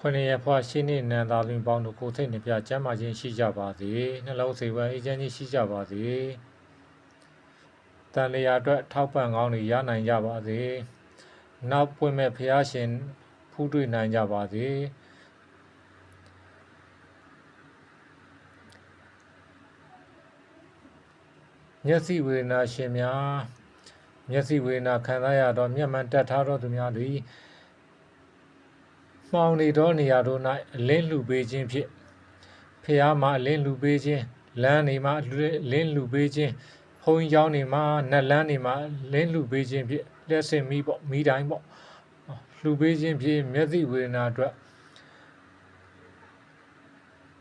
ခွန်ရဖွာရှင်းနေနံသာလွင်ပေါင်းတို့ကိုစိတ်နှပြကျမ်းမာခြင်းရှိကြပါစေနှလုံးစိတ်ဝမ်းအေးချမ်းခြင်းရှိကြပါစေတန်လျာအတွက်ထောက်ပံ့ကောင်းတွေရနိုင်ကြပါစေနောက်ပွင့်မဲ့ဖျားရှင်ဖူးတွေ့နိုင်ကြပါစေမျက်စိဝေဒနာရှင်များမျက်စိဝေဒနာခံစားရတော့မျက်မှန်တက်ထားတော့သူများသည်မှောင်နေသောနေရာတို့၌အလင်းလှူပေးခြင်းဖြင့်ဖျားမှာအလင်းလှူပေးခြင်းလမ်းနေမှာအလင်းလှူပေးခြင်းဘုံကျောင်းနေမှာနတ်လန်းနေမှာလင်းလှူပေးခြင်းဖြင့်လက်စင်မီပေါ့မီတိုင်းပေါ့လှူပေးခြင်းဖြင့်မျက်စိဝေဒနာအတွက်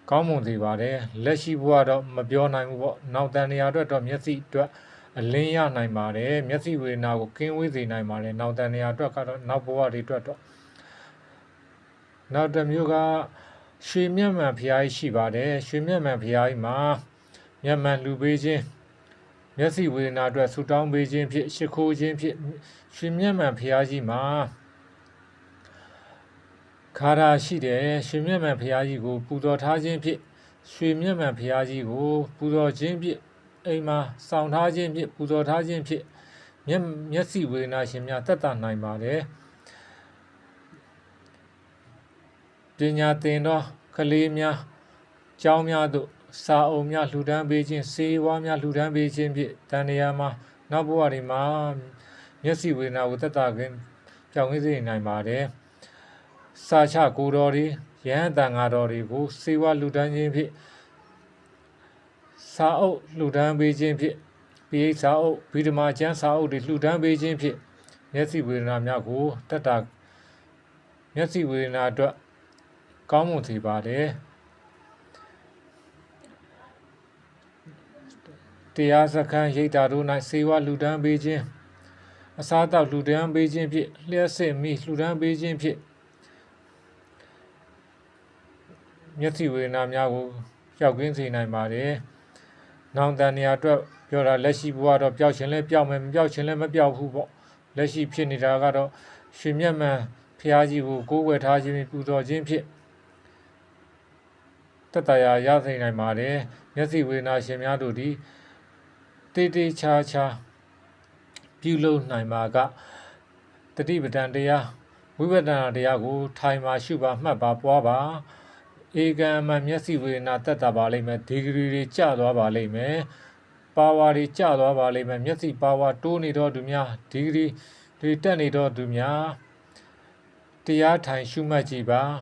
ကောင်းမွန်စေပါတယ်လက်ရှိဘဝတော့မပြောနိုင်ဘူးပေါ့နောက်တန်နေရာအတွက်တော့မျက်စိအတွက်အလင်းရနိုင်ပါတယ်မျက်စိဝေဒနာကိုကင်းဝေးစေနိုင်ပါတယ်နောက်တန်နေရာအတွက်ကတော့နောက်ဘဝတွေအတွက်တော့နောက်တစ်မျိုးကရွှေမျက်မှန်ဖျားကြီးရှိပါတယ်ရွှေမျက်မှန်ဖျားကြီးမှာမျက်မှန်လှူပေးခြင်းမျက်စိဝေဒနာအတွက်ဆူတောင်းပေးခြင်းဖြင့်ရှိခိုးခြင်းဖြင့်ရွှေမျက်မှန်ဖျားကြီးမှာခါရာရှိတယ်ရွှေမျက်မှန်ဖျားကြီးကိုပူဇော်ထားခြင်းဖြင့်ရွှေမျက်မှန်ဖျားကြီးကိုပူဇော်ခြင်းဖြင့်အိမ်မှာစောင့်ထားခြင်းဖြင့်ပူဇော်ထားခြင်းဖြင့်မျက်စိဝေဒနာရှင်များသက်သာနိုင်ပါတယ်ပညာသင်သောကလေးများကျောင်းများသို့စာအုပ်များလှူဒန်းပေးခြင်းစေဝါများလှူဒန်းပေးခြင်းဖြင့်တန်တရားမှာနောက်ဘဝတွေမှာမျက်စိဝေဒနာကိုသက်သာခြင်းကြောင်းရင်းစေနိုင်ပါတယ်စာချကိုတော်တွေရဟန်းတန်ဃာတော်တွေကိုစေဝါလှူဒန်းခြင်းဖြင့်စာအုပ်လှူဒန်းပေးခြင်းဖြင့်ပိဋကစာအုပ်ဗိဓမာကျမ်းစာအုပ်တွေလှူဒန်းပေးခြင်းဖြင့်မျက်စိဝေဒနာများကိုသက်သာမျက်စိဝေဒနာအတွက်ကောင်းမွန်စေပါတယ်တရားစခန်းရိပ်သာတို့၌စေဝါလှူဒန်းပေးခြင်းအစားအသောက်လှူဒန်းပေးခြင်းဖြင့်လျှက်စစ်မီလှူဒန်းပေးခြင်းဖြင့်မျက်စိဝေဒနာများကိုပျောက်ကင်းစေနိုင်ပါတယ်။နောင်တန်နေရာအတွက်ပြောတာလက်ရှိဘဝတော့ပျောက်ခြင်းလဲပျောက်မယ်မပျောက်ခြင်းလဲမပျောက်ဘူးပေါ့။လက်ရှိဖြစ်နေတာကတော့ရွှေမျက်မှန်ဖျားကြီးကိုကိုးကွယ်ထားခြင်းပူဇော်ခြင်းဖြင့်သက်သာရာရစေနိုင်ပါတယ်။မျက်စိဝေဒနာရှင်များတို့သည်တေးတေးချာချာပြုလုပ်နိုင်မှာကတတိပဒံတရားဝိပဿနာတရားကိုထိုင်မှာရှုပါမှတ်ပါပွားပါဧကံမှမျက်စိဝေဒနာတက်တာပါလိမ့်မယ်ဒီဂရီတွေကျသွားပါလိမ့်မယ်ပါဝါတွေကျသွားပါလိမ့်မယ်မျက်စိပါဝါတိုးနေတော့သူများဒီဂရီတွေတက်နေတော့သူများတရားထိုင်ရှုမှတ်ကြည့်ပါ